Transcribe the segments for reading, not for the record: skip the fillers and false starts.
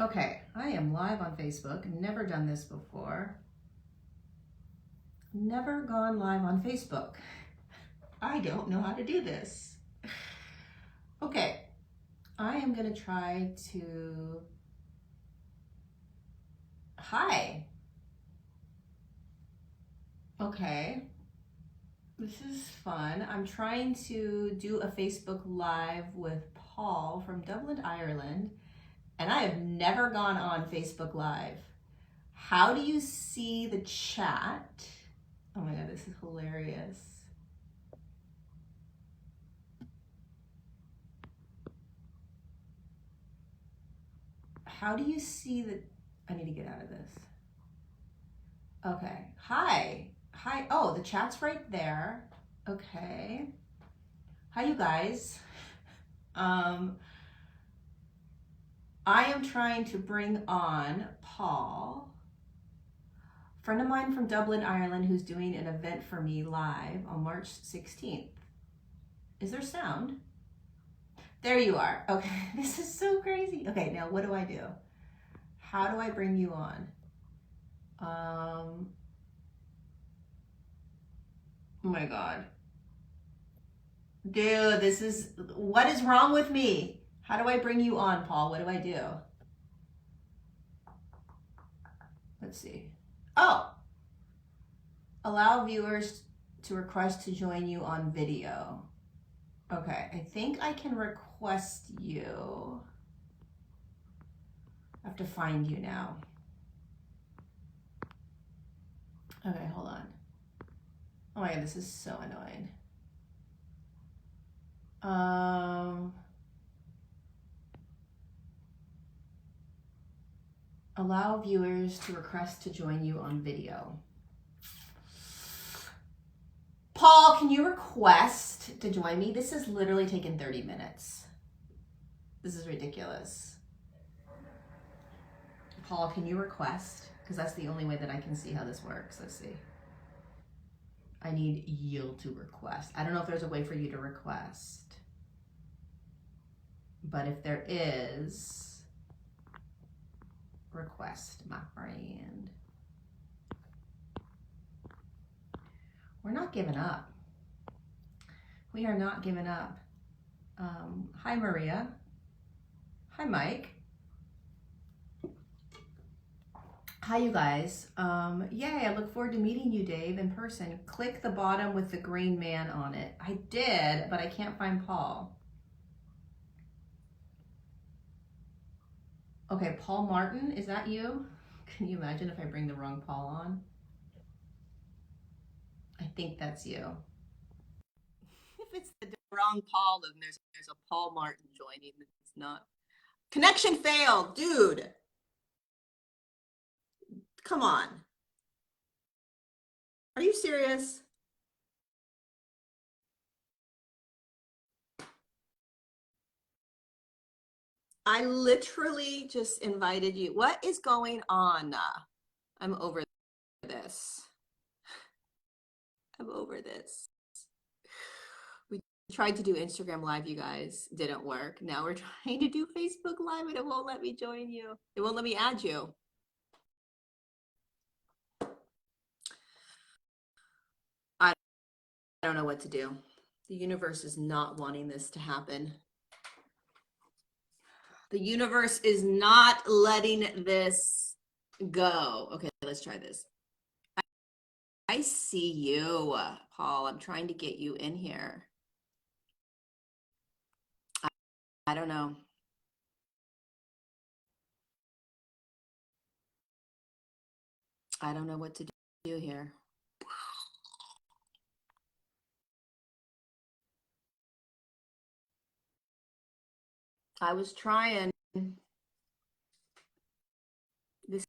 Okay, I am live on Facebook. Never done this before. Never gone live on Facebook. I don't know how to do this. Okay, I am gonna try to... Hi. Okay, this is fun. I'm trying to do a Facebook Live with Paul from Dublin, Ireland, and I have never gone on Facebook Live. How do you see the chat? Oh my God, this is hilarious. How do you see the... I need to get out of this. Okay, hi. Hi, oh, the chat's right there. Okay. Hi, you guys. I am trying to bring on Paul, a friend of mine from Dublin, Ireland, who's doing an event for me live on March 16th. Is there sound? There you are. Okay, this is so crazy. Okay, now what do I do? How do I bring you on? Oh my God. Dude, this is, what is wrong with me? How do I bring you on, Paul? What do I do? Let's see. Oh, allow viewers to request to join you on video. Okay, I think I can request you. I have to find you now. Okay, hold on. Oh my God, this is so annoying. Allow viewers to request to join you on video. Paul, can you request to join me? This has literally taken 30 minutes. This is ridiculous. Paul, can you request? Because that's the only way that I can see how this works. Let's see. I need you to request. I don't know if there's a way for you to request. But if there is, request, my friend. We're not giving up. We are not giving up. Hi, Maria. Hi, Mike. Hi, you guys. Yay, I look forward to meeting you, Dave, in person. Click the bottom with the green man on it. I did, but I can't find Paul. Okay, Paul Martin, is that you? Can you imagine if I bring the wrong Paul on? I think that's you. If it's the wrong Paul, then there's a Paul Martin joining. It's not. Connection failed, dude. Come on. Are you serious? I literally just invited you. What is going on? I'm over this. I'm over this. We tried to do Instagram Live, you guys. Didn't work. Now we're trying to do Facebook Live and it won't let me join you. It won't let me add you. I don't know what to do. The universe is not wanting this to happen. The universe is not letting this go. Okay, let's try this. I see you, Paul. I'm trying to get you in here. I don't know. I don't know what to do here. I was trying. This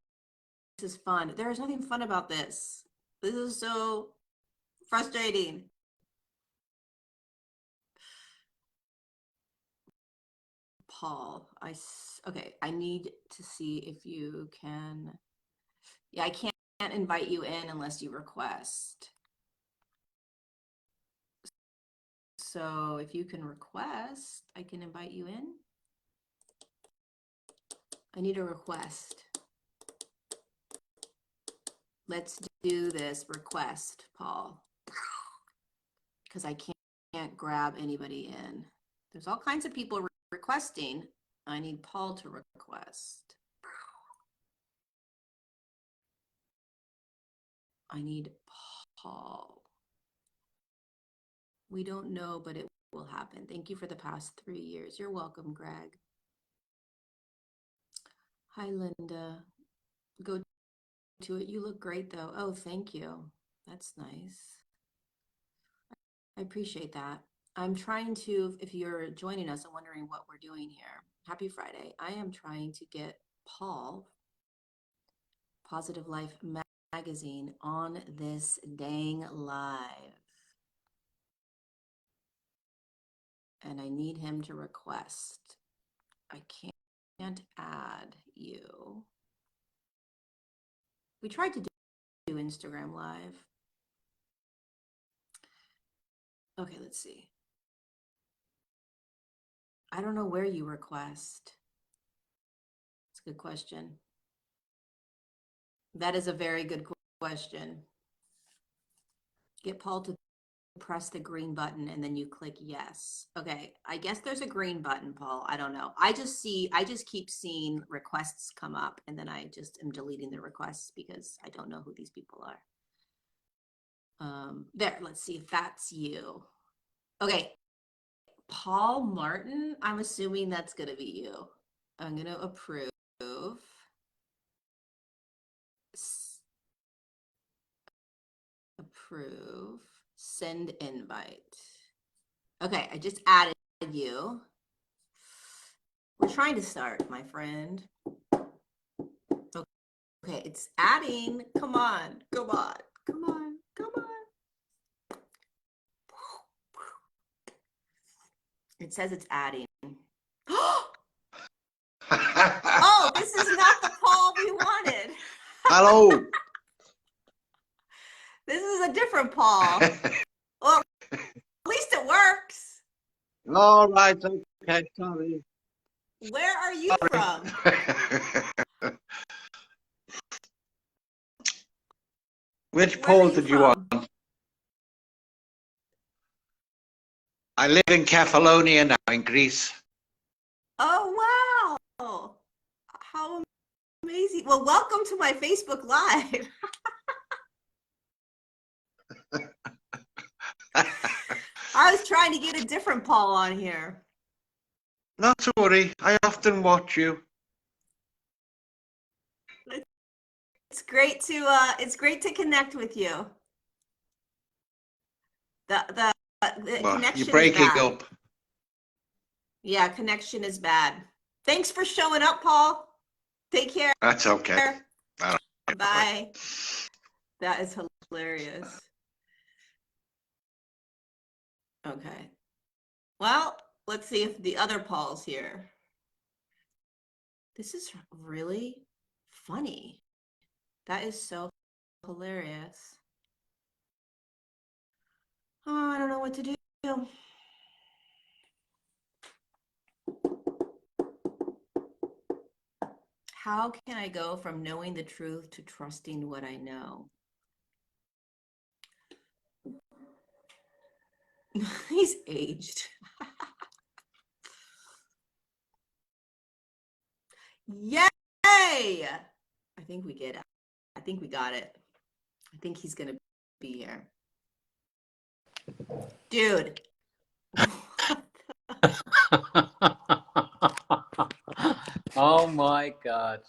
is fun. There is nothing fun about this. This is so frustrating. Paul, okay, I need to see if you can. Yeah, I can't invite you in unless you request. So if you can request, I can invite you in. I need a request. Let's do this request, Paul, because I can't grab anybody in. There's all kinds of people requesting. I need Paul to request. I need Paul. We don't know, but it will happen. Thank you for the past 3 years. You're welcome, Greg. Hi, Linda. Go to it. You look great, though. Oh, thank you. That's nice. I appreciate that. I'm trying to, if you're joining us and wondering what we're doing here, happy Friday. I am trying to get Paul, Positive Life Magazine, on this dang live. And I need him to request. I can't add you. We tried to do Instagram Live. Okay, let's see. I don't know where you request. It's a good question. That is a very good question. Get Paul to press the green button and then you click yes. Okay, I guess there's a green button, Paul. I don't know. I just keep seeing requests come up and then I just am deleting the requests because I don't know who these people are. There, let's see if that's you. Okay, Paul Martin, I'm assuming that's gonna be you. I'm gonna approve. Approve, send invite. Okay, I just added you. We're trying to start, my friend. Okay, it's adding. Come on, come on, come on, come on. It says it's adding. Oh, this is not the Paul we wanted. Hello. This is a different Paul. Well, at least it works. All right, okay, sorry. Where are you from? Which Paul did you want? I live in Kefalonia now, in Greece. Oh, wow. How amazing. Well, welcome to my Facebook Live. I was trying to get a different Paul on here. Not to worry, I often watch you. It's great to connect with you. The Well, connection you're breaking is bad. up. Yeah, connection is bad. Thanks for showing up, Paul. Take care. That's okay. All right. Bye. That is hilarious. Okay. Well, let's see if the other Paul's here. This is really funny. That is so hilarious. Oh, I don't know what to do. How can I go from knowing the truth to trusting what I know? He's aged. Yay! I think we get it. I think we got it. I think he's gonna be here. Dude. Oh my God.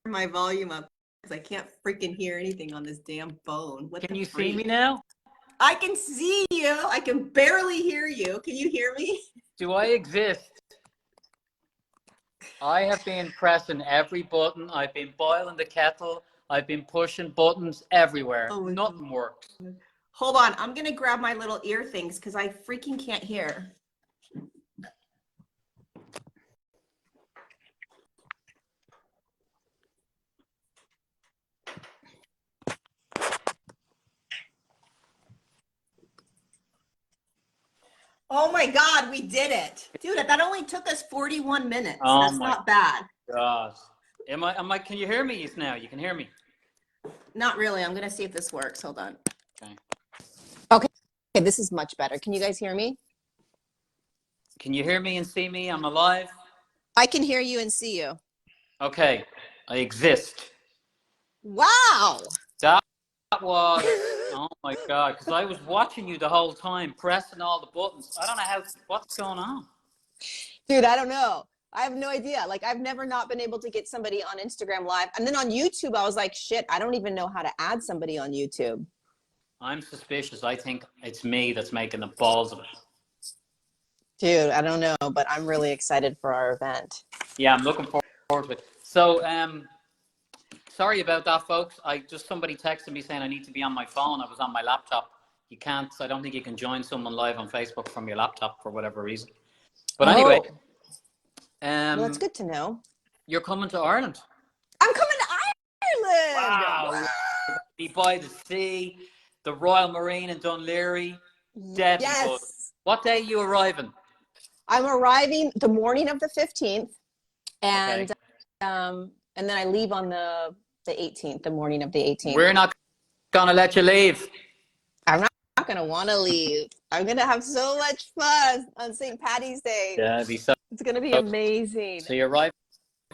My volume up because I can't freaking hear anything on this damn phone. What Can the you freak? see me now? I can see you. I can barely hear you. Can you hear me? Do I exist? I have been pressing every button. I've been boiling the kettle. I've been pushing buttons everywhere. Oh, nothing works. Hold on. I'm going to grab my little ear things because I freaking can't hear. Oh my God, we did it. Dude, that only took us 41 minutes. Oh That's my not bad. gosh. Can you hear me now? You can hear me. Not really. I'm going to see if this works. Hold on. Okay. Okay. Okay, this is much better. Can you guys hear me? Can you hear me and see me? I'm alive. I can hear you and see you. Okay. I exist. Wow. That was, oh my God, because I was watching you the whole time, pressing all the buttons. I don't know what's going on. Dude, I don't know. I have no idea. Like, I've never not been able to get somebody on Instagram Live. And then on YouTube, I was like, shit, I don't even know how to add somebody on YouTube. I'm suspicious. I think it's me that's making the balls of it. Dude, I don't know, but I'm really excited for our event. Yeah, I'm looking forward to it. So, sorry about that, folks. Somebody texted me saying I need to be on my phone. I was on my laptop. You can't, I don't think you can join someone live on Facebook from your laptop for whatever reason. But anyway, well, that's good to know. You're coming to Ireland. I'm coming to Ireland. Wow. Be by the sea, the Royal Marine in Dunleary. Deadly good. What day are you arriving? I'm arriving the morning of the 15th, and and then I leave on the 18th, the morning of the 18th. We're not gonna let you leave. I'm not gonna want to leave. I'm gonna have so much fun on St. Patty's Day. Yeah, it's gonna be amazing. So you're arriving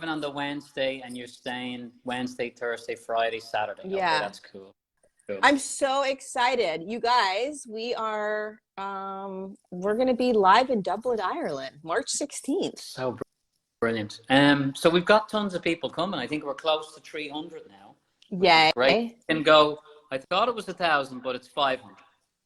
on the Wednesday, and you're staying Wednesday, Thursday, Friday, Saturday. Yeah, okay, that's cool. I'm so excited, you guys. We are we're gonna be live in Dublin, Ireland, March 16th. So brilliant. So we've got tons of people coming. I think we're close to 300 now. Yay! Great. We can go. I thought it was 1,000, but it's 500.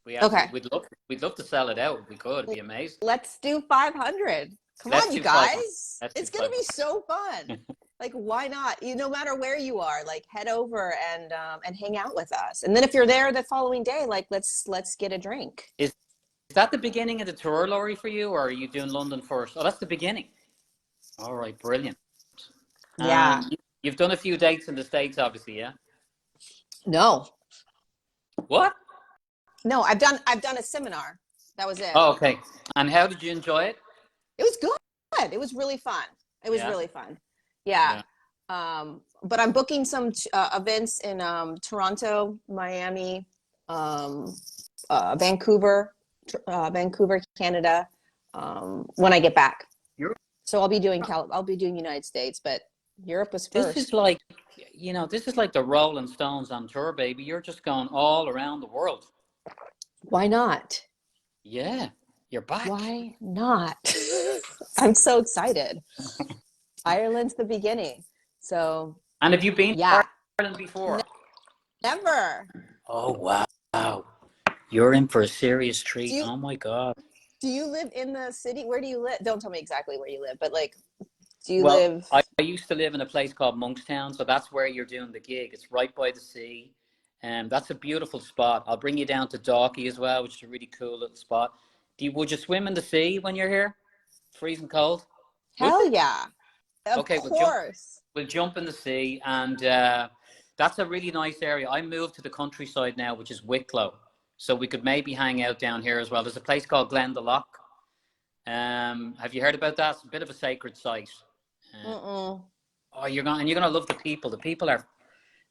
We'd love to sell it out. If we could. It'd be amazing. Let's do 500. Come on, you guys. It's gonna be so fun. Like, why not? No matter where you are, like, head over and hang out with us. And then if you're there the following day, like, let's get a drink. Is that the beginning of the tour, Laurie, for you, or are you doing London first? Oh, that's the beginning. All right, brilliant. Yeah. You've done a few dates in the States, obviously, yeah? No. What? No, I've done a seminar. That was it. Oh, okay. And how did you enjoy it? It was good. It was really fun. It was really fun. Yeah. But I'm booking some events in Toronto, Miami, Vancouver, Canada, when I get back. So I'll be doing United States, but Europe was first. This is like, this is like the Rolling Stones on tour, baby. You're just going all around the world. Why not? Yeah, you're back. Why not? I'm so excited. Ireland's the beginning. So. And have you been to Ireland before? Never. Oh, wow. You're in for a serious treat. Oh, my God. Do you live in the city? Where do you live? Don't tell me exactly where you live, but like, do you live? I used to live in a place called Monkstown, so that's where you're doing the gig. It's right by the sea. And that's a beautiful spot. I'll bring you down to Dalkey as well, which is a really cool little spot. Would you swim in the sea when you're here? Freezing cold? Hell yeah. Of course. We'll jump in the sea, and that's a really nice area. I moved to the countryside now, which is Wicklow. So we could maybe hang out down here as well. There's a place called Glendalough. Have you heard about that? It's a bit of a sacred site. Oh, you're gonna love the people. The people they're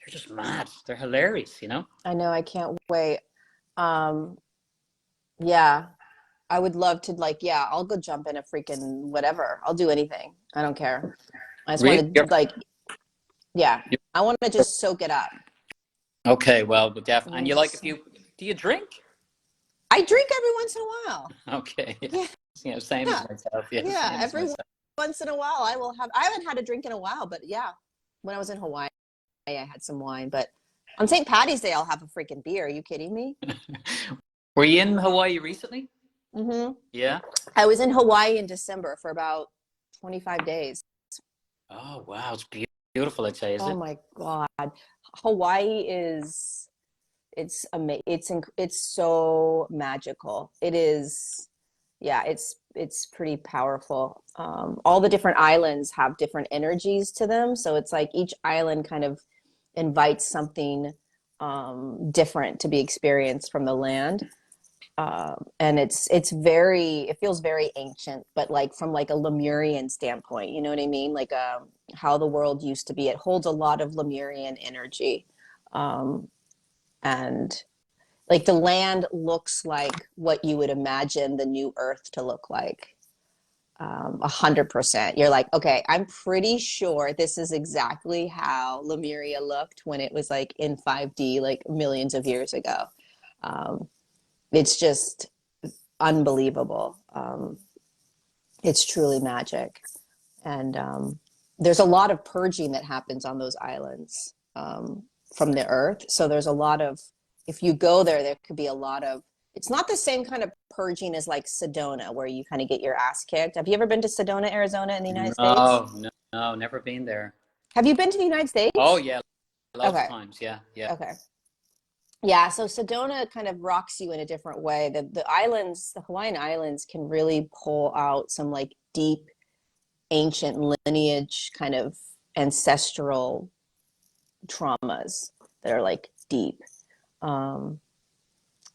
just mad. They're hilarious, I know. I can't wait. Yeah, I would love to. Like, I'll go jump in a freaking whatever. I'll do anything. I don't care. I just want to I want to just soak it up. Okay, well, definitely. And you like do you drink? I drink every once in a while. Okay. Yeah. Same as myself. Yeah, every once in a while I haven't had a drink in a while, but when I was in Hawaii, I had some wine. But on St. Patty's Day, I'll have a freaking beer. Are you kidding me? Were you in Hawaii recently? Mm-hmm. Yeah. I was in Hawaii in December for about 25 days. Oh, wow. It's beautiful, I'd say, isn't it? Oh, my God. Hawaii is, it's amazing. It's so magical. It is, it's pretty powerful. All the different islands have different energies to them. So it's like each island kind of invites something different to be experienced from the land. And it feels very ancient, but like from like a Lemurian standpoint, you know what I mean? Like how the world used to be. It holds a lot of Lemurian energy. And like the land looks like what you would imagine the new Earth to look like. 100%. You're like, okay, I'm pretty sure this is exactly how Lemuria looked when it was like in 5D, like millions of years ago. It's just unbelievable. It's truly magic. And there's a lot of purging that happens on those islands from the earth. So there's a lot of, if you go there, there could be a lot of, it's not the same kind of purging as like Sedona, where you kind of get your ass kicked. Have you ever been to Sedona, Arizona in the United States? No, never been there. Have you been to the United States? Oh, yeah. Lots of Okay. times. Yeah, yeah. Okay. Yeah, so Sedona kind of rocks you in a different way. The islands, the Hawaiian Islands can really pull out some like deep, ancient lineage kind of ancestral traumas that are like deep.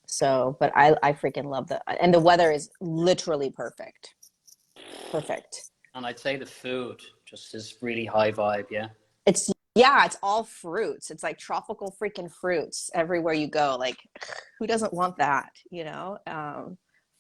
So, but I freaking love and the weather is literally perfect. Perfect. And I'd say the food just is really high vibe, yeah. It's all fruits. It's like tropical freaking fruits everywhere you go. Like, who doesn't want that, you know?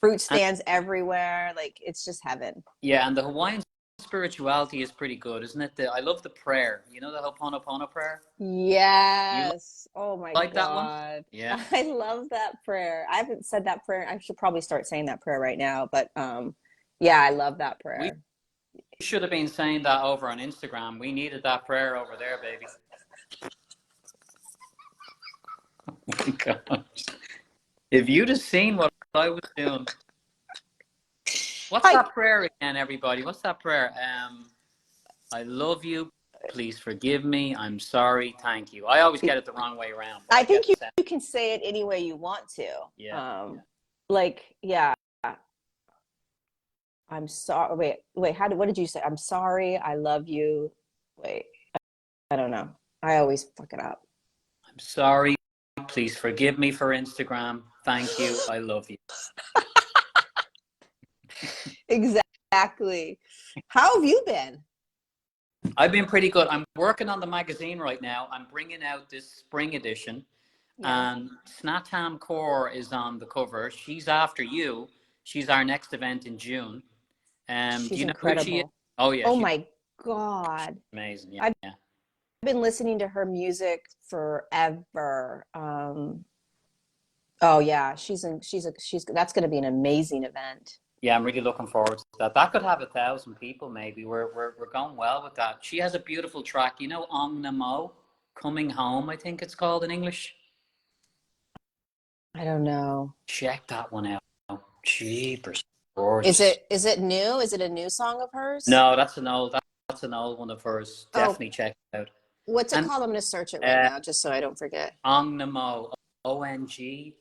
Fruit stands everywhere. Like, it's just heaven. Yeah, and the Hawaiian spirituality is pretty good, isn't it? I love the prayer. You know the Ho'oponopono prayer? Yes. Oh my like God. that one? Yeah. I love that prayer. I haven't said that prayer. I should probably start saying that prayer right now. But yeah, I love that prayer. We should have been saying that over on Instagram. We needed that prayer over there, baby. Oh my gosh. If you'd have seen what I was doing. What's that prayer again, everybody? What's that prayer? I love you. Please forgive me. I'm sorry. Thank you. I always get it the wrong way around. I think you can say it any way you want to. Yeah. Like, yeah. I'm sorry. Wait, what did you say? I'm sorry. I love you. Wait, I don't know. I always fuck it up. I'm sorry. Please forgive me for Instagram. Thank you. I love you. Exactly. How have you been? I've been pretty good. I'm working on the magazine right now. I'm bringing out this spring edition. Yeah. And Snatam Kaur is on the cover. She's after you. She's our next event in June. She's do you know incredible. who she is? Oh, yeah. Oh, my God. Amazing. Yeah. I've been listening to her music forever. Oh, yeah. That's going to be an amazing event. Yeah, I'm really looking forward to that. That could have 1,000 people, maybe. We're going well with that. She has a beautiful track. You know, Ong Namo, Coming Home, I think it's called in English. I don't know. Check that one out. Jeepers. Is it new? Is it a new song of hers? No, that's an old one of hers. Definitely check it out. What's it called? I'm going to search it right now, just so I don't forget. Ong Namo, ONGNAMO.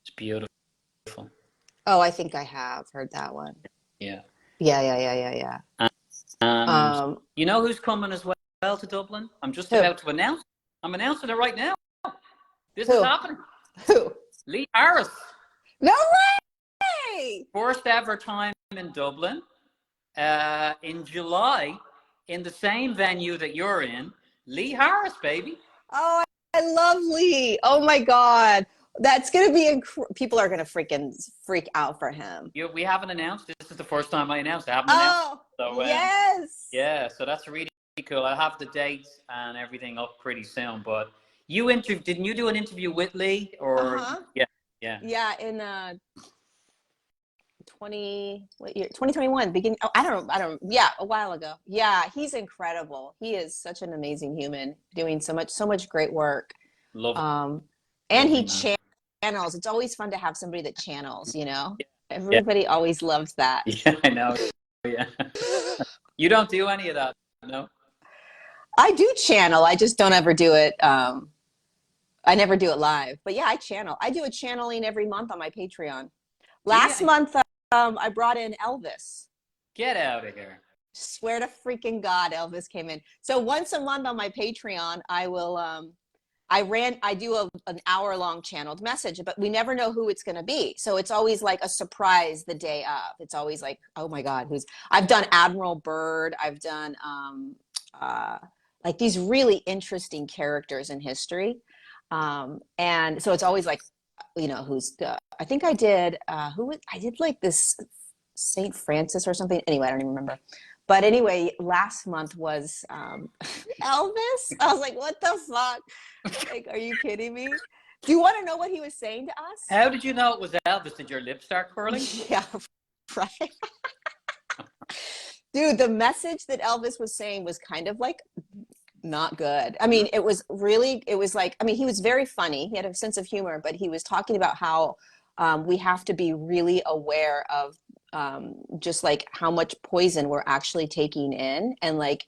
It's beautiful. Oh, I think I have heard that one. Yeah. Yeah. You know who's coming as well to Dublin? I'm just about to announce. I'm announcing it right now. This is happening. Who? Lee Harris. No way! First ever time in Dublin. In July, in the same venue that you're in. Lee Harris, baby. Oh, I love Lee. Oh my God. That's going to be people are going to freak out for him. We haven't announced. This is the first time I announced. I haven't announced. So, yes. Yeah, so that's really cool. I'll have the dates and everything up pretty soon. But didn't you do an interview with Lee? Or Yeah, in 2021 beginning. Oh, I don't. Yeah, a while ago. Yeah, he's incredible. He is such an amazing human, doing so much great work. Love him. And he channels. It's always fun to have somebody that channels, you know? Everybody always loves that. Yeah, I know. Yeah. You don't do any of that, no? I do channel. I just don't ever do it. I never do it live. But yeah, I channel. I do a channeling every month on my Patreon. Last month, I brought in Elvis. Get out of here. Swear to freaking God, Elvis came in. So once a month on my Patreon, I will I do an hour-long channeled message, but we never know who it's going to be. So it's always like a surprise the day of. It's always like, oh my God, I've done Admiral Byrd. I've done like these really interesting characters in history. And so it's always like, you know, I think I did, I did like this St. Francis or something. Anyway, I don't even remember. But anyway, last month was Elvis. I was like, what the fuck? Like, are you kidding me? Do you want to know what he was saying to us? How did you know it was Elvis? Did your lips start curling? Yeah, right. Dude, the message that Elvis was saying was kind of like not good. I mean, it was like, I mean, he was very funny. He had a sense of humor, but he was talking about how we have to be really aware of just like how much poison we're actually taking in, and like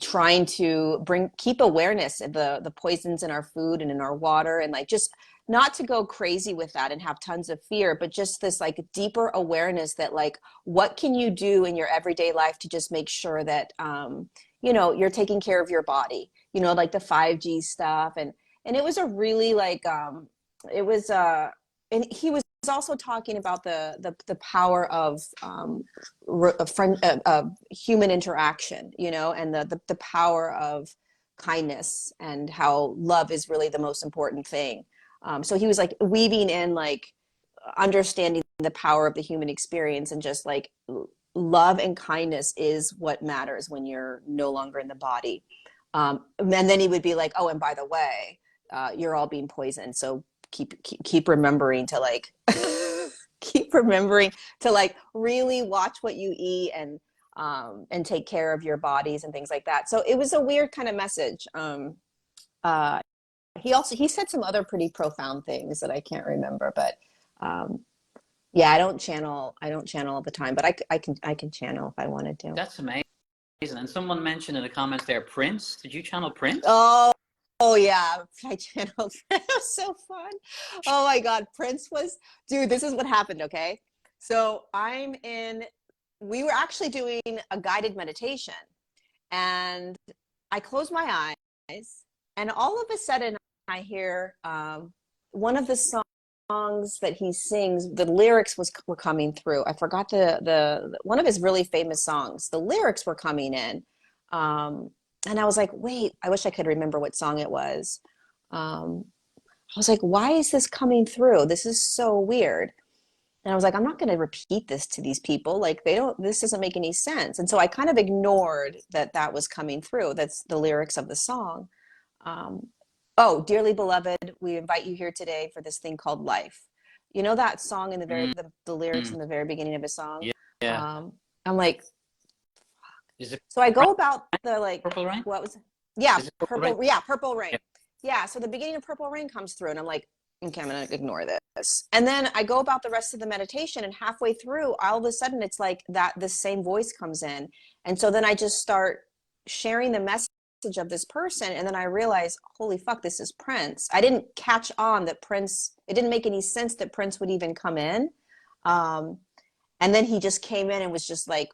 trying to keep awareness of the poisons in our food and in our water, and like just not to go crazy with that and have tons of fear, but just this like deeper awareness that like, what can you do in your everyday life to just make sure that, you know, you're taking care of your body, you know, like the 5G stuff. And it was a really like, and he was also talking about the power of human interaction, you know, and the power of kindness, and how love is really the most important thing. So he was like weaving in like understanding the power of the human experience, and just like love and kindness is what matters when you're no longer in the body. And then he would be like, oh, and by the way, you're all being poisoned. So keep remembering to like keep remembering to like really watch what you eat, and take care of your bodies and things like that. So it was a weird kind of message. He said some other pretty profound things that I can't remember, but yeah, I don't channel all the time, but I can channel if I wanted to. That's amazing. And someone mentioned in the comments there, Prince. Did you channel Prince? Oh yeah, I channeled. It was so fun. Oh my God, Prince was, dude, this is what happened, okay? So we were actually doing a guided meditation, and I closed my eyes, and all of a sudden I hear one of the songs that he sings, the lyrics were coming through. I forgot the one of his really famous songs. The lyrics were coming in. And I was like, wait, I wish I could remember what song it was. I was like, why is this coming through? This is so weird. And I was like, I'm not going to repeat this to these people. Like, this doesn't make any sense. And so I kind of ignored that was coming through. That's the lyrics of the song. Oh, dearly beloved, we invite you here today for this thing called life. You know that song in the lyrics in the very beginning of his song? Yeah. I'm like, Is it so I go about the like, Purple Rain? what was it? Yeah, Purple Rain? Yeah, Purple Rain. Yeah. Yeah, so the beginning of Purple Rain comes through, and I'm like, okay, I'm gonna ignore this. And then I go about the rest of the meditation, and halfway through, all of a sudden it's like this same voice comes in. And so then I just start sharing the message of this person, and then I realize, holy fuck, this is Prince. I didn't catch on that Prince, it didn't make any sense that Prince would even come in. And then he just came in and was just like,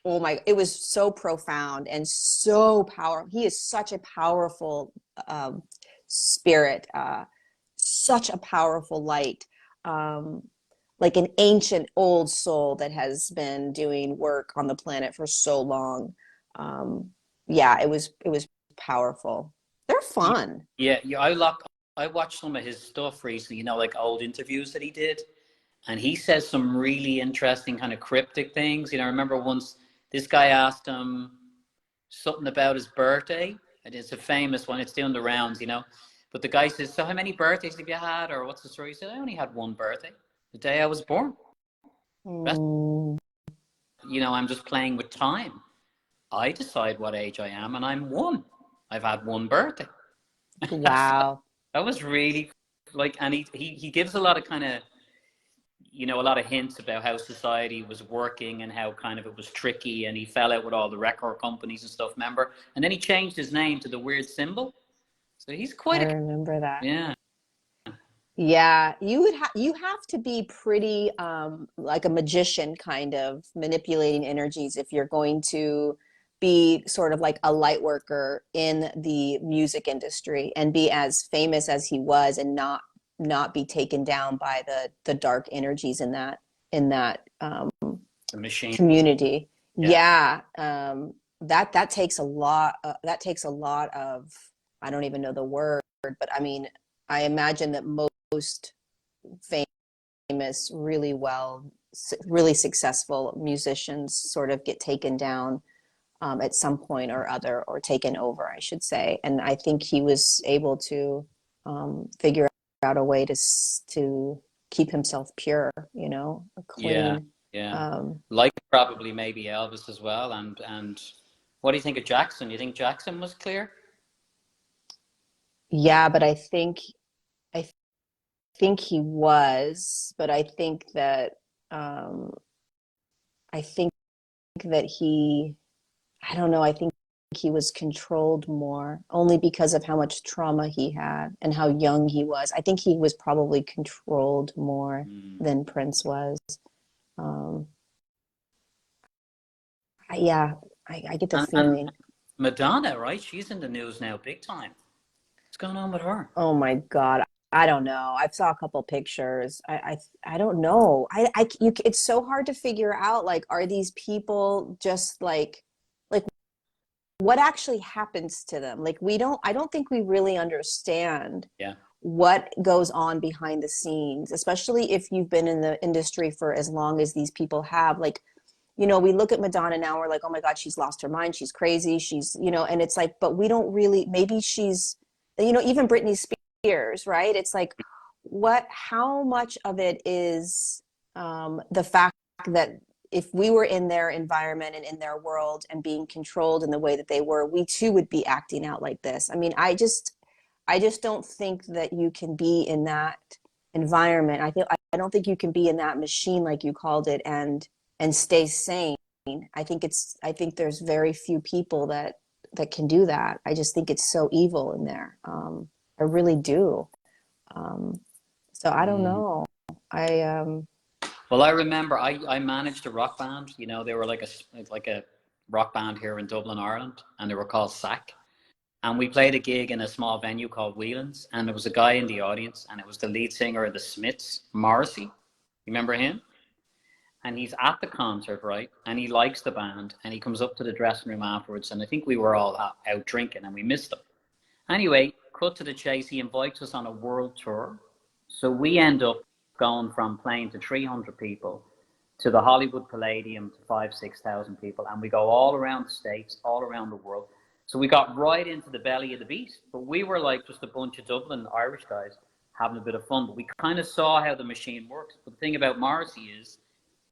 oh my, it was so profound and so powerful. He is such a powerful spirit, such a powerful light, like an ancient old soul that has been doing work on the planet for so long. Yeah, it was powerful. They're fun. Yeah. I watched some of his stuff recently, you know, like old interviews that he did. And he says some really interesting kind of cryptic things. You know, I remember once this guy asked him something about his birthday. And it's a famous one. It's doing the rounds, you know. But the guy says, so how many birthdays have you had? Or what's the story? He said, I only had one birthday. The day I was born. You know, I'm just playing with time. I decide what age I am, and I'm one. I've had one birthday. Wow. That was really like, and he gives a lot of kind of, you know, a lot of hints about how society was working and how kind of it was tricky, and he fell out with all the record companies and stuff, remember? And then he changed his name to the weird symbol. So he's quite I remember that. Yeah. Yeah, you have to be pretty like a magician, kind of manipulating energies if you're going to be sort of like a light worker in the music industry and be as famous as he was, and not be taken down by the dark energies in that The machine. community. Yeah. That takes a lot. That takes a lot of, I don't even know the word, but I mean, I imagine that most famous, really successful musicians sort of get taken down at some point or other, or taken over, I should say. And I think he was able to figure out a way to keep himself pure, you know, clean. Yeah. Like probably maybe Elvis as well. And what do you think of Jackson? You think Jackson was clear? Yeah, but I think he was, but I think that I think that he, I don't know, I think he was controlled more, only because of how much trauma he had and how young he was. I think he was probably controlled more than Prince was. Yeah, I get the feeling. Madonna, right? She's in the news now, big time. What's going on with her? Oh my God. I don't know. I saw a couple pictures. I don't know. It's so hard to figure out, like, are these people just like what actually happens to them? Like, I don't think we really understand what goes on behind the scenes, especially if you've been in the industry for as long as these people have. Like, you know, we look at Madonna now, we're like, oh my God, she's lost her mind. She's crazy. She's, you know, and it's like, but we don't really, maybe she's, you know, even Britney Spears, right? It's like, how much of it is the fact that if we were in their environment and in their world and being controlled in the way that they were, we too would be acting out like this. I mean, I just don't think that you can be in that environment. I don't think you can be in that machine, like you called it, and stay sane. I think there's very few people that can do that. I just think it's so evil in there. I really do. So I don't know. Well, I remember I managed a rock band. You know, they were like a rock band here in Dublin, Ireland, and they were called SAC. And we played a gig in a small venue called Whelan's, and there was a guy in the audience, and it was the lead singer of the Smiths, Morrissey. You remember him? And he's at the concert, right? And he likes the band, and he comes up to the dressing room afterwards, and I think we were all out drinking, and we missed him. Anyway, cut to the chase, he invites us on a world tour. So we end up going from playing to 300 people to the Hollywood Palladium to 5,000-6,000 people, and we go all around the States, all around the world. So we got right into the belly of the beast, but we were like just a bunch of Dublin Irish guys having a bit of fun, but we kind of saw how the machine works. But the thing about Morrissey is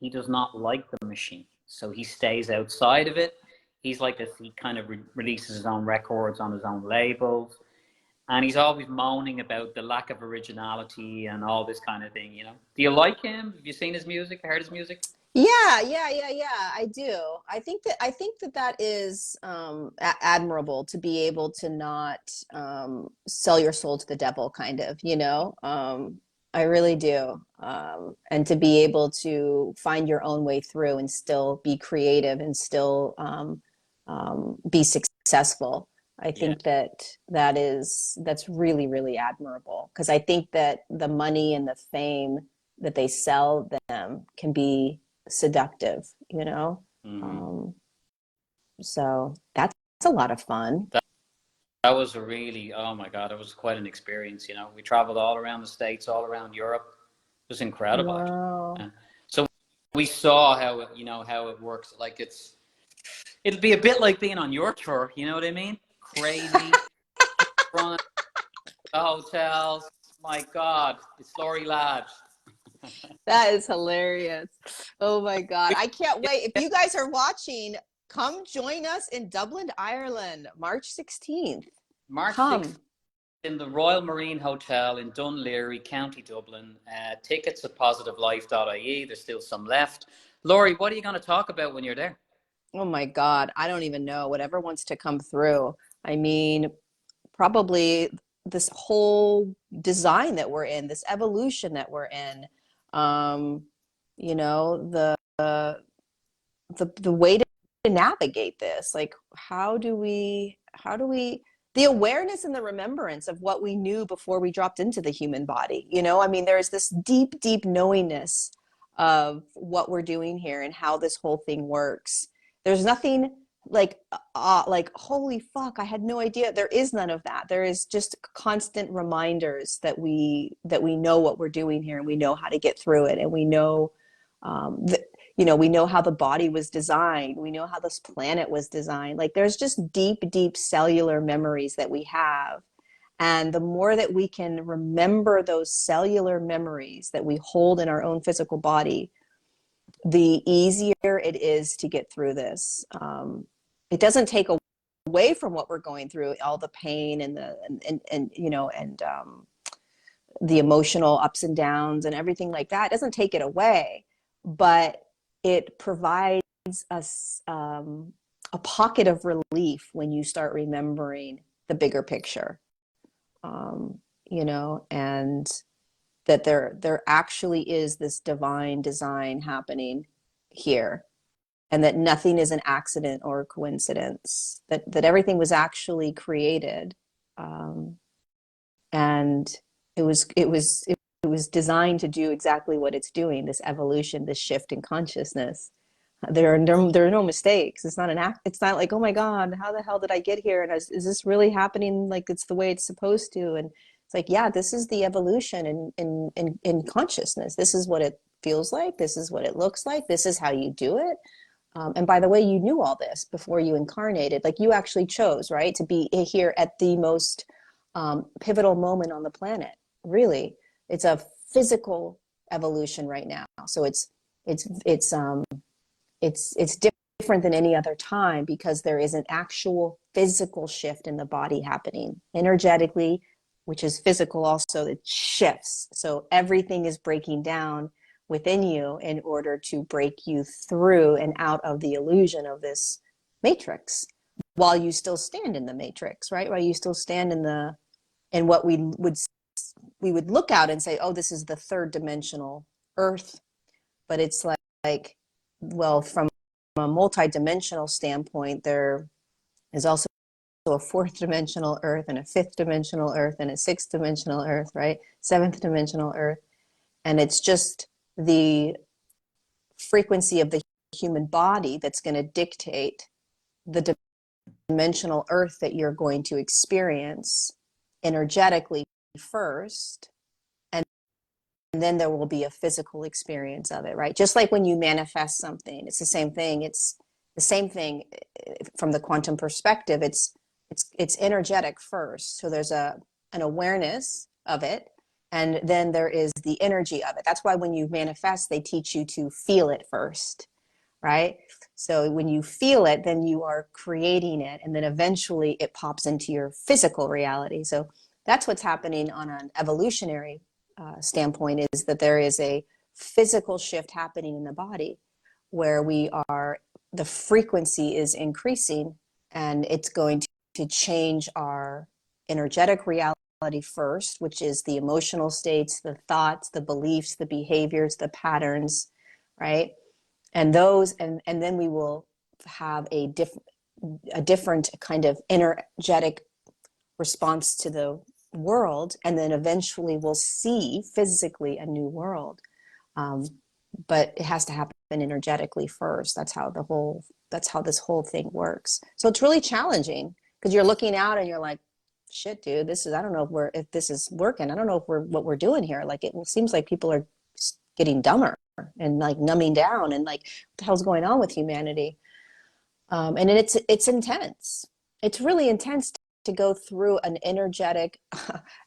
he does not like the machine, so he stays outside of it. He's like this, he kind of releases his own records on his own labels, and he's always moaning about the lack of originality and all this kind of thing, you know. Do you like him? Have you seen his music, heard his music? Yeah, I do. I think that is admirable, to be able to not sell your soul to the devil, kind of, you know. I really do. And to be able to find your own way through and still be creative and still be successful. I think that's really, really admirable, because I think that the money and the fame that they sell them can be seductive, you know. So that's a lot of fun. That was a really, oh my God, it was quite an experience, you know. We traveled all around the States, all around Europe. It was incredible. Wow. So we saw how it works. Like it'll be a bit like being on your tour, you know what I mean? Crazy. Front, the hotels. My God, it's lorieladd. That is hilarious. Oh my God. I can't wait. If you guys are watching, come join us in Dublin, Ireland, March 16th. March 16th in the Royal Marine Hotel in Dunleary, County Dublin. Tickets at positivelife.ie. There's still some left. Laurie, what are you going to talk about when you're there? Oh my God. I don't even know. Whatever wants to come through. I mean, probably this whole design that we're in, this evolution that we're in. You know, the way to navigate this. Like, how do we, the awareness and the remembrance of what we knew before we dropped into the human body, you know, I mean, there's this deep, deep knowingness of what we're doing here and how this whole thing works. There's nothing like holy fuck, I had no idea. There is none of that. There is just constant reminders that we know what we're doing here, and we know how to get through it, and we know you know, we know how the body was designed, we know how this planet was designed. Like, there's just deep, deep cellular memories that we have, and the more that we can remember those cellular memories that we hold in our own physical body, the easier it is to get through this. It doesn't take away from what we're going through, all the pain and the and you know, and the emotional ups and downs and everything like that. It doesn't take it away, but it provides us a pocket of relief when you start remembering the bigger picture, you know, and that there actually is this divine design happening here, and that nothing is an accident or a coincidence, that everything was actually created, and it was designed to do exactly what it's doing, this evolution, this shift in consciousness. There are no mistakes. It's not it's not like, oh my God, how the hell did I get here? And is this really happening like it's the way it's supposed to? And it's like, yeah, this is the evolution in consciousness. This is what it feels like. This is what it looks like. This is how you do it. And by the way, you knew all this before you incarnated. Like, you actually chose, right, to be here at the most pivotal moment on the planet. Really, it's a physical evolution right now. So it's different than any other time, because there is an actual physical shift in the body happening energetically, which is physical also. It shifts. So everything is breaking down within you in order to break you through and out of the illusion of this matrix, while you still stand in the matrix, right? While you still stand in what we would look out and say, oh, this is the third dimensional Earth. But it's like, well, from a multi-dimensional standpoint, there is also a fourth dimensional Earth, and a fifth dimensional Earth, and a sixth dimensional Earth, right? Seventh dimensional Earth. And it's just the frequency of the human body that's going to dictate the dimensional Earth that you're going to experience energetically first, and then there will be a physical experience of it, right? Just like when you manifest something, it's the same thing. It's the same thing from the quantum perspective. It's energetic first. So there's an awareness of it, and then there is the energy of it. That's why when you manifest, they teach you to feel it first, right? So when you feel it, then you are creating it, and then eventually it pops into your physical reality. So that's what's happening on an evolutionary standpoint, is that there is a physical shift happening in the body, where the frequency is increasing, and it's going to change our energetic reality first, which is the emotional states, the thoughts, the beliefs, the behaviors, the patterns, right? And those, and then we will have a different kind of energetic response to the world, and then eventually we'll see physically a new world. But it has to happen energetically first. That's how this whole thing works. So it's really challenging, because you're looking out and you're like, shit, dude, I don't know if this is working. I don't know if what we're doing here. Like, it seems like people are getting dumber and like numbing down, and like, what the hell's going on with humanity? And it's intense. It's really intense to go through an energetic,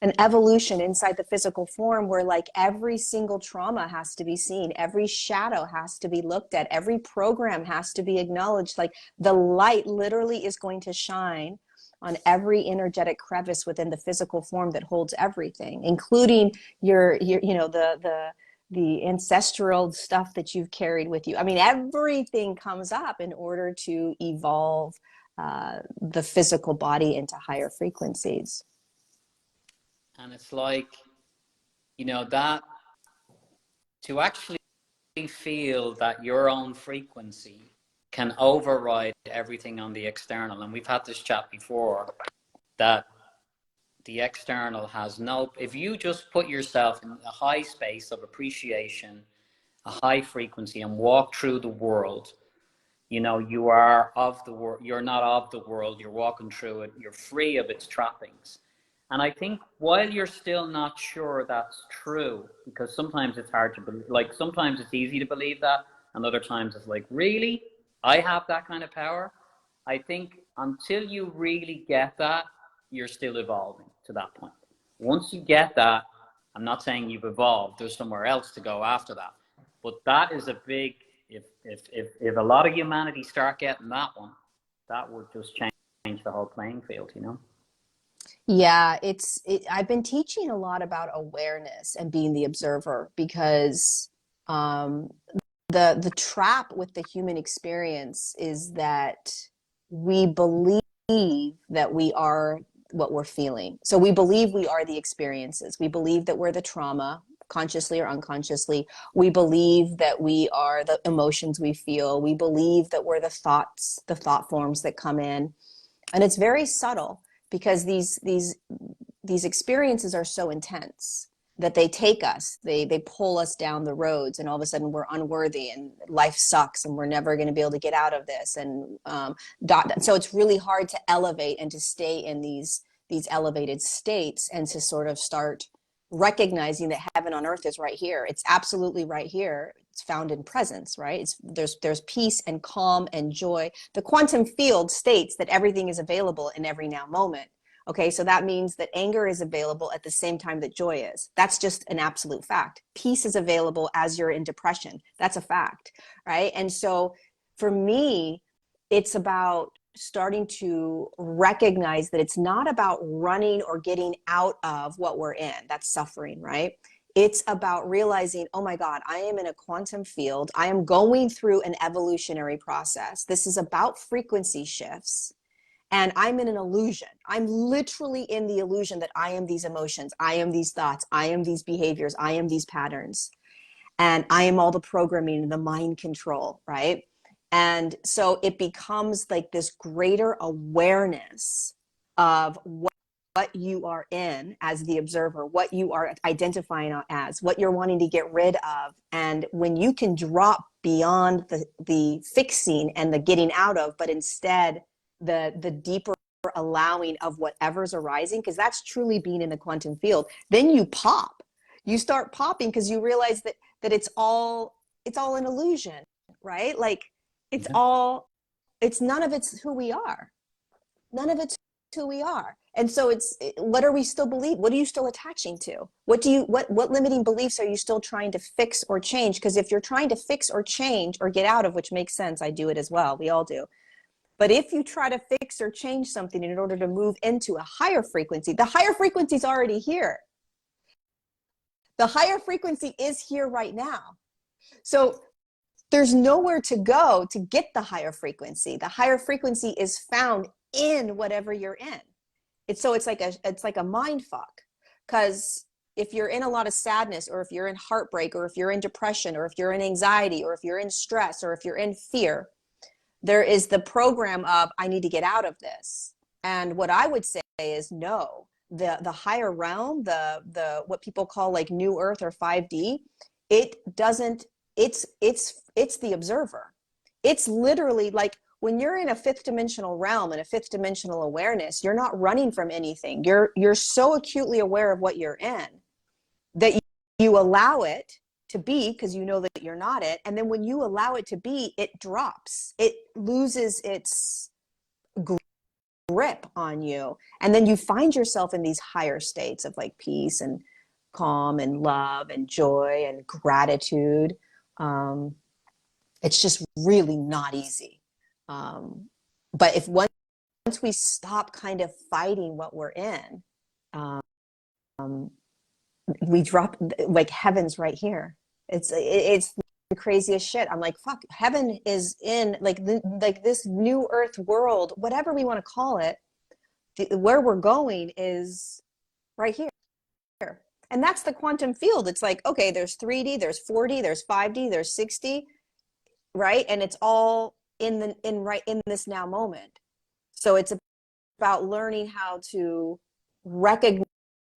an evolution inside the physical form, where like every single trauma has to be seen, every shadow has to be looked at, every program has to be acknowledged. Like, the light literally is going to shine on every energetic crevice within the physical form that holds everything, including your you know, the ancestral stuff that you've carried with you. I mean, everything comes up in order to evolve the physical body into higher frequencies. And it's like, you know, that to actually feel that your own frequency can override everything on the external. And we've had this chat before, that the external has no, if you just put yourself in a high space of appreciation, a high frequency, and walk through the world, you know, you are of the world, you're not of the world, you're walking through it, you're free of its trappings. And I think while you're still not sure that's true, because sometimes it's hard to believe, like sometimes it's easy to believe that, and other times it's like, really? I have that kind of power? I think until you really get that, you're still evolving to that point. Once you get that, I'm not saying you've evolved, there's somewhere else to go after that. But that is a big, if a lot of humanity start getting that one, that would just change the whole playing field, you know? Yeah, I've been teaching a lot about awareness and being the observer, because the trap with the human experience is that we believe that we are what we're feeling. So we believe we are the experiences. We believe that we're the trauma, consciously or unconsciously. We believe that we are the emotions we feel. We believe that we're the thoughts, the thought forms that come in. And it's very subtle, because these experiences are so intense that they take us, they pull us down the roads, and all of a sudden we're unworthy and life sucks and we're never going to be able to get out of this. And so it's really hard to elevate and to stay in these elevated states, and to sort of start recognizing that heaven on earth is right here. It's absolutely right here. It's found in presence, right? There's peace and calm and joy. The quantum field states that everything is available in every now moment. Okay, so that means that anger is available at the same time that joy is. That's just an absolute fact. Peace is available as you're in depression. That's a fact, right? And so for me, it's about starting to recognize that it's not about running or getting out of what we're in. That's suffering, right? It's about realizing, oh my God, I am in a quantum field. I am going through an evolutionary process. This is about frequency shifts. And I'm in an illusion. I'm literally in the illusion that I am these emotions. I am these thoughts. I am these behaviors. I am these patterns. And I am all the programming and the mind control, right? And so it becomes like this greater awareness of what you are in as the observer, what you are identifying as, what you're wanting to get rid of. And when you can drop beyond the fixing and the getting out of, but instead the deeper allowing of whatever's arising, because that's truly being in the quantum field, then you pop. You start popping because you realize that it's all an illusion, right? Like it's none of it's who we are. None of it's who we are. And so what are we still believing? What are you still attaching to? What limiting beliefs are you still trying to fix or change? Because if you're trying to fix or change or get out of, which makes sense, I do it as well, we all do. But if you try to fix or change something in order to move into a higher frequency, the higher frequency is already here. The higher frequency is here right now. So there's nowhere to go to get the higher frequency. The higher frequency is found in whatever you're in. It's like a mind fuck, because if you're in a lot of sadness, or if you're in heartbreak, or if you're in depression, or if you're in anxiety, or if you're in stress, or if you're in fear, there is the program of, I need to get out of this. And what I would say is no. The higher realm, the what people call like new earth or 5D, it's the observer. It's literally like when you're in a fifth dimensional realm and a fifth dimensional awareness, you're not running from anything. You're so acutely aware of what you're in that you allow it to be, because you know that you're not it. And then when you allow it to be, it drops. It loses its grip on you. And then you find yourself in these higher states of like peace and calm and love and joy and gratitude. It's just really not easy. But if once we stop kind of fighting what we're in, we drop, like heaven's right here. It's the craziest shit. I'm like, fuck, heaven is in like this new earth world, whatever we want to call it. Where we're going is right here. And that's the quantum field. It's like, okay, there's 3D, there's 4D, there's 5D, there's 6D, right? And it's all in this now moment. So it's about learning how to recognize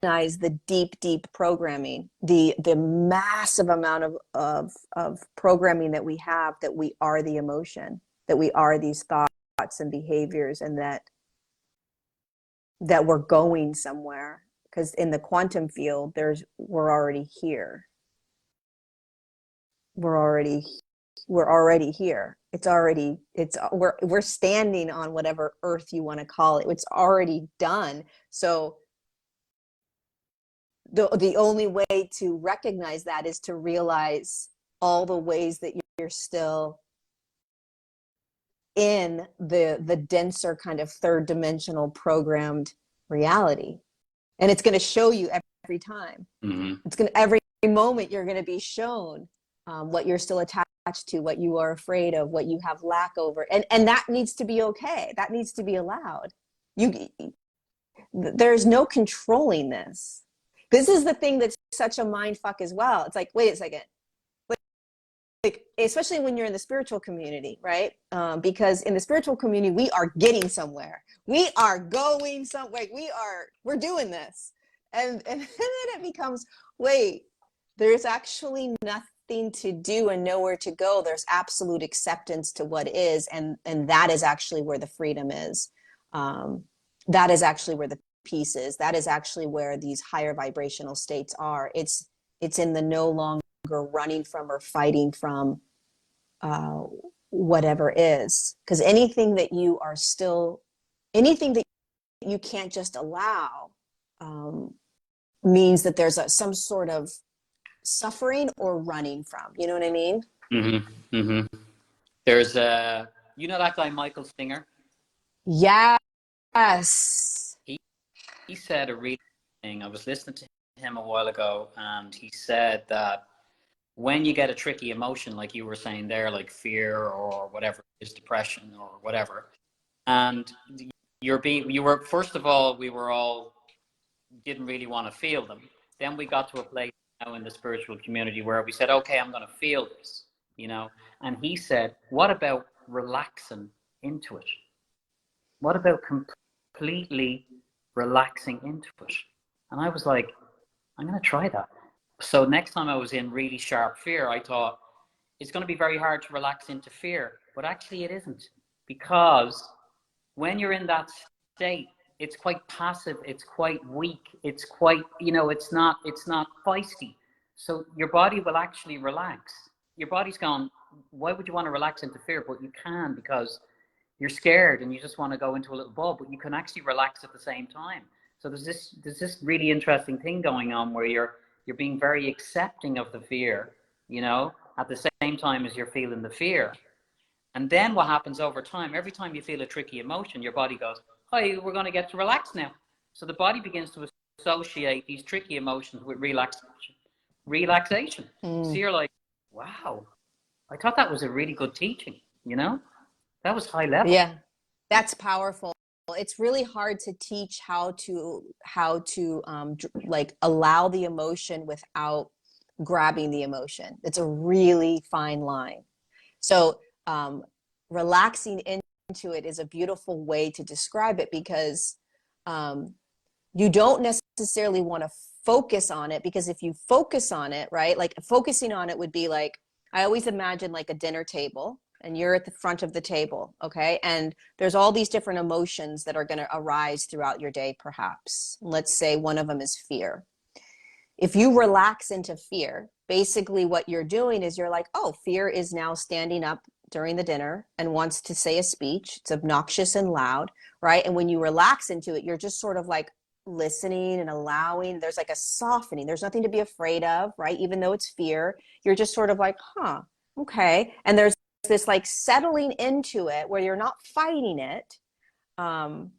the deep programming, the massive amount of programming that we have, that we are the emotion, that we are these thoughts and behaviors, and that we're going somewhere. Because in the quantum field, we're already here. We're already here. We're standing on whatever earth you want to call it. It's already done. So the only way to recognize that is to realize all the ways that you're still in the denser kind of third dimensional programmed reality. And it's going to show you every time. Mm-hmm. Every moment you're going to be shown what you're still attached to, what you are afraid of, what you have lack over. And that needs to be okay. That needs to be allowed. There's no controlling this. This is the thing that's such a mind fuck as well. It's like, wait a second. Like, especially when you're in the spiritual community, right? Because in the spiritual community, we are getting somewhere. We are going somewhere. We're doing this. And then it becomes, wait, there's actually nothing to do and nowhere to go. There's absolute acceptance to what is. And that is actually where the freedom is. That is actually where the peace is. That is actually where these higher vibrational states are. It's in the no longer running from or fighting from whatever is. Because anything that you can't just allow means that there's some sort of suffering or running from. You know what I mean? Mm-hmm. Mm-hmm. There's that guy Michael Singer? Yes. He said a really thing. I was listening to him a while ago, and he said that when you get a tricky emotion, like you were saying there, like fear or whatever is depression or whatever, and first of all, we were all didn't really want to feel them. Then we got to a place now in the spiritual community where we said, okay, I'm going to feel this, and he said, what about relaxing into it? What about completely relaxing into it? And I was like, I'm going to try that. So next time I was in really sharp fear, I thought it's going to be very hard to relax into fear, but actually it isn't, because when you're in that state, it's quite passive, it's quite weak, it's quite, it's not feisty. So your body will actually relax. Your body's gone, why would you want to relax into fear? But you can, because you're scared and you just want to go into a little ball, but you can actually relax at the same time. So there's this really interesting thing going on where you're being very accepting of the fear, at the same time as you're feeling the fear. And then what happens over time, every time you feel a tricky emotion, your body goes, oh, we're going to get to relax now. So the body begins to associate these tricky emotions with relaxation. So you're like, wow, I thought that was a really good teaching, That was high level. Yeah, that's powerful. It's really hard to teach how to like allow the emotion without grabbing the emotion. It's a really fine line. So relaxing into it is a beautiful way to describe it, because you don't necessarily want to focus on it, because if you focus on it, right, like focusing on it would be like, I always imagine like a dinner table, and you're at the front of the table, okay? And there's all these different emotions that are going to arise throughout your day, perhaps. Let's say one of them is fear. If you relax into fear, basically what you're doing is you're like, oh, fear is now standing up during the dinner and wants to say a speech. It's obnoxious and loud, right? And when you relax into it, you're just sort of like listening and allowing. There's like a softening. There's nothing to be afraid of, right? Even though it's fear, you're just sort of like, huh, okay. And there's this like settling into it where you're not fighting it, and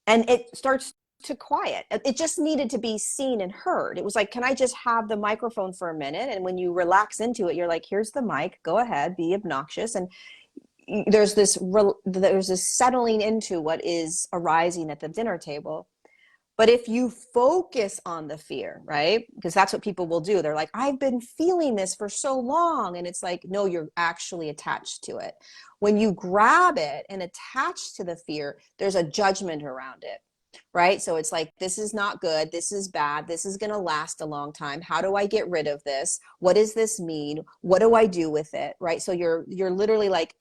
it starts to quiet. It just needed to be seen and heard. It was like, can I just have the microphone for a minute? And when you relax into it, you're like, here's the mic, go ahead, be obnoxious. And there's this settling into what is arising at the dinner table. But if you focus on the fear, right? Because that's what people will do. They're like, I've been feeling this for so long. And it's like, no, you're actually attached to it. When you grab it and attach to the fear, there's a judgment around it, right? So it's like, this is not good. This is bad. This is going to last a long time. How do I get rid of this? What does this mean? What do I do with it? Right? So you're literally like,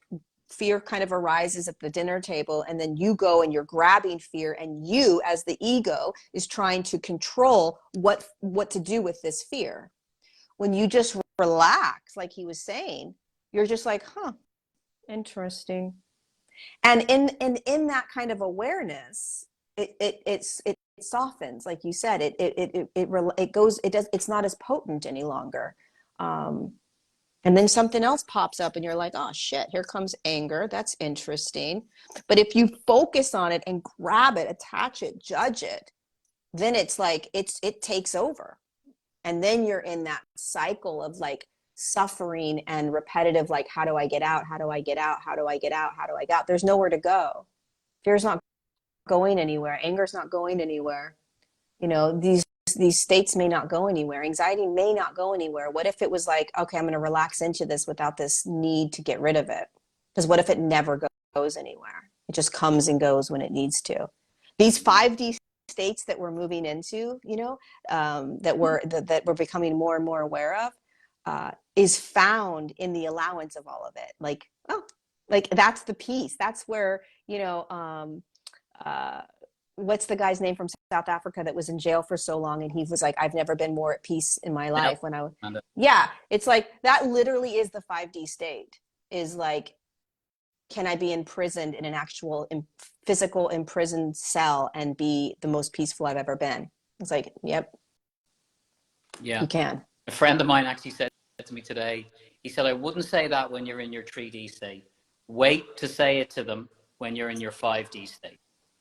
fear kind of arises at the dinner table, and then you go and you're grabbing fear, and you as the ego is trying to control what to do with this fear. When you just relax, like he was saying, you're just like, huh, interesting. And in that kind of awareness, it softens, like you said, it's not as potent any longer. And then something else pops up and you're like, oh shit, here comes anger. That's interesting. But if you focus on it and grab it, attach it, judge it, then it's like, it takes over. And then you're in that cycle of like suffering and repetitive, like, how do I get out? How do I get out? How do I get out? How do I get out? There's nowhere to go. Fear's not going anywhere. Anger's not going anywhere. You know, these states may not go anywhere. Anxiety may not go anywhere. What if it was like, okay, I'm going to relax into this without this need to get rid of it? Because what if it never goes anywhere? It just comes and goes when it needs to. These 5D states that we're moving into, you know, that we're becoming more and more aware of, is found in the allowance of all of it. Like, oh, like that's the peace. That's where, you know, what's the guy's name from South Africa that was in jail for so long, and he was like, I've never been more at peace in my life. When I was, yeah, it's like that literally is the 5D state, is like, can I be imprisoned in an actual physical imprisoned cell and be the most peaceful I've ever been? It's like, yep, Yeah, you can. a friend of mine actually said to me today, he said, I wouldn't say that when you're in your 3D state. Wait to say it to them when you're in your 5D state.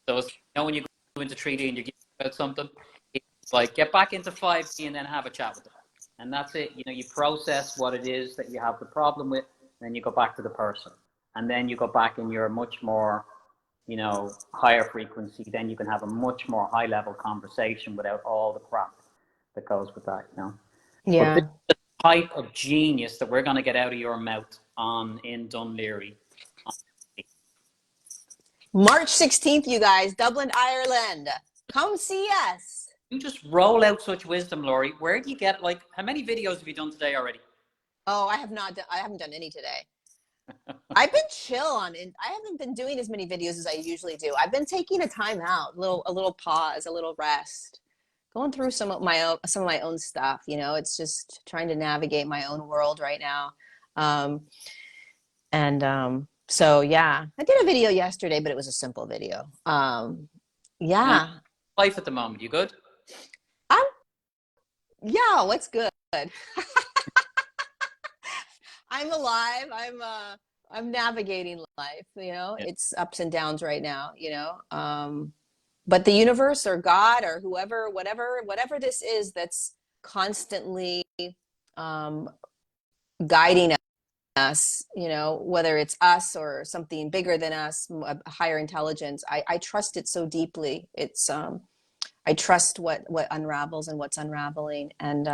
So it's, you know, when you go into 3D and you're giving about something, it's like, get back into 5D and then have a chat with them. And that's it. You know, you process what it is that you have the problem with, and then you go back to the person. And then you go back and you're much more, you know, higher frequency. Then you can have a much more high level conversation without all the crap that goes with that, you know. Yeah. But this is the type of genius that we're going to get out of your mouth in Dún Laoghaire. March 16th, you guys, Dublin, Ireland. Come see us. You just roll out such wisdom, Laurie. Where do you get, like, how many videos have you done today already? Oh, I haven't done any today. I've been chill on it. I haven't been doing as many videos as I usually do. I've been taking a time out, a little pause, a little rest, going through some of my own stuff. You know, it's just trying to navigate my own world right now. So yeah, I did a video yesterday, but it was a simple video. Yeah. Life at the moment, you good? Yeah, what's good? I'm alive. I'm navigating life, you know. Yeah. It's ups and downs right now, you know. But the universe or God or whoever, whatever this is that's constantly guiding us, you know, whether it's us or something bigger than us, a higher intelligence, I trust it so deeply. It's I trust what unravels and what's unraveling, and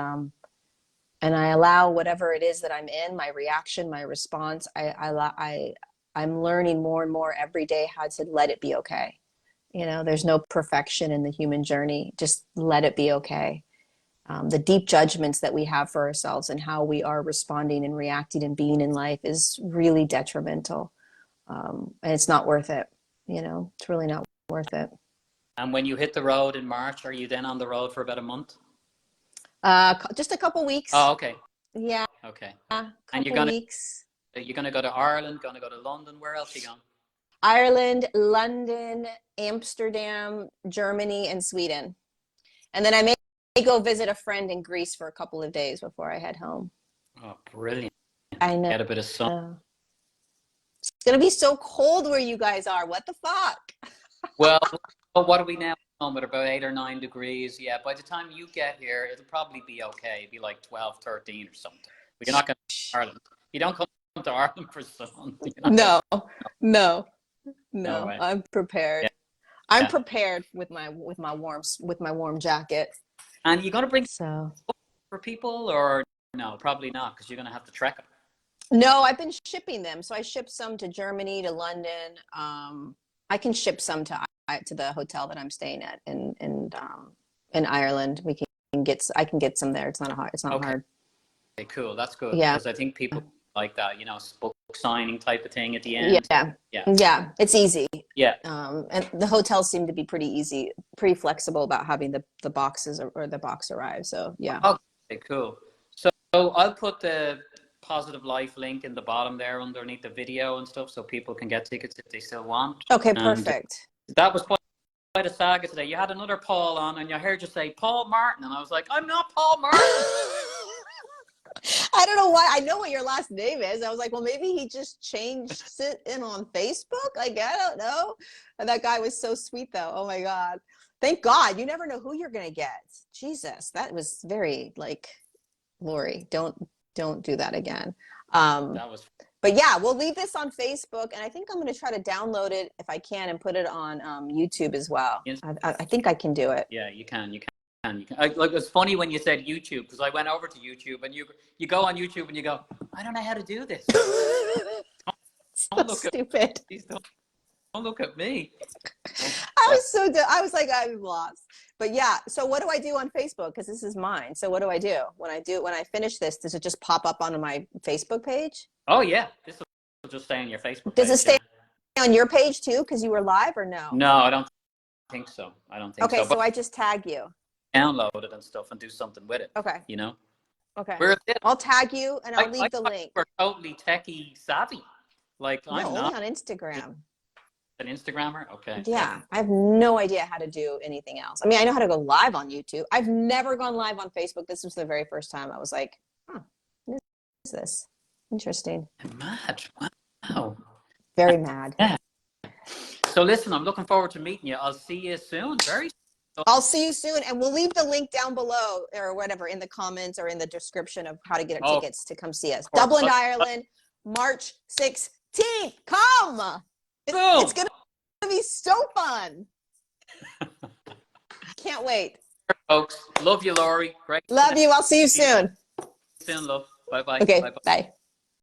I allow whatever it is that I'm in, my reaction, my response, I'm learning more and more every day how to let it be okay. You know, there's no perfection in the human journey. Just let it be okay. The deep judgments that we have for ourselves and how we are responding and reacting and being in life is really detrimental. And it's not worth it. You know, it's really not worth it. And when you hit the road in March, are you then on the road for about a month? Just a couple weeks. Oh, okay. Yeah. Okay. And you're gonna go to Ireland, gonna go to London. Where else are you going? Ireland, London, Amsterdam, Germany, and Sweden. And then I may go visit a friend in Greece for a couple of days before I head home. Oh, brilliant. I know. Get a bit of sun. It's going to be so cold where you guys are. What the fuck? Well, what are we now? At about 8 or 9 degrees. Yeah, by the time you get here, it'll probably be okay. It'll be like 12, 13 or something. But you're not going to Ireland. You don't come to Ireland for sun. No. I'm prepared. I'm prepared with my warm jacket. And you gonna bring So for people, or no? Probably not, because you're gonna have to trek them. no, I've been shipping them. So I shipped some to Germany, to London. I can ship some to the hotel that I'm staying at in Ireland. I can get some there. It's not hard. Okay, cool. That's good. Yeah. Because I think people like that, book signing type of thing at the end. Yeah. It's easy. Yeah. And the hotels seem to be pretty easy, pretty flexible about having the boxes or the box arrive. So yeah. Okay, cool. So I'll put the Positive Life link in the bottom there underneath the video and stuff, so people can get tickets if they still want. Okay, perfect. That was quite a saga today. You had another Paul on, and I heard you say Paul Martin, and I was like, I'm not Paul Martin. I don't know why. I know what your last name is. I was like, well, maybe he just changed it in on Facebook. Like, I don't know. And that guy was so sweet, though. Oh my God. Thank God. You never know who you're gonna get. Jesus, that was very like, Lori, don't do that again. That was. But yeah, we'll leave this on Facebook, and I think I'm going to try to download it if I can and put it on YouTube as well. Yes. I think I can do it. Yeah, you can. Like, it's funny when you said YouTube, because I went over to YouTube, and you go on YouTube and you go, I don't know how to do this. Don't look stupid. Don't look at me. I was like, I'm lost. But yeah, so what do I do on Facebook? Because this is mine. So what do I do? When I finish this, does it just pop up on my Facebook page? Oh yeah, this will just stay on your Facebook page. Does it stay on your page too, because you were live, or no? No, I don't think so. Okay, so I just tag you. Download it and stuff and do something with it. Okay. Okay. I'll tag you and I'll leave the link. We're totally techie savvy. Like, I'm only not on Instagram. An Instagrammer? Okay. Yeah, I have no idea how to do anything else. I mean, I know how to go live on YouTube. I've never gone live on Facebook. This was the very first time. I was like, what is this? Interesting. Mad. Wow. Very mad. Yeah. So listen, I'm looking forward to meeting you. I'll see you soon. Very soon. I'll see you soon. And we'll leave the link down below or whatever in the comments or in the description of how to get our tickets to come see us. Dublin, Ireland, March 16th. Come. It's going to be so fun. Can't wait. Folks, love you, Lori. Great. Love you. I'll see you soon. Soon, love. Bye-bye. Okay, Bye-bye. bye.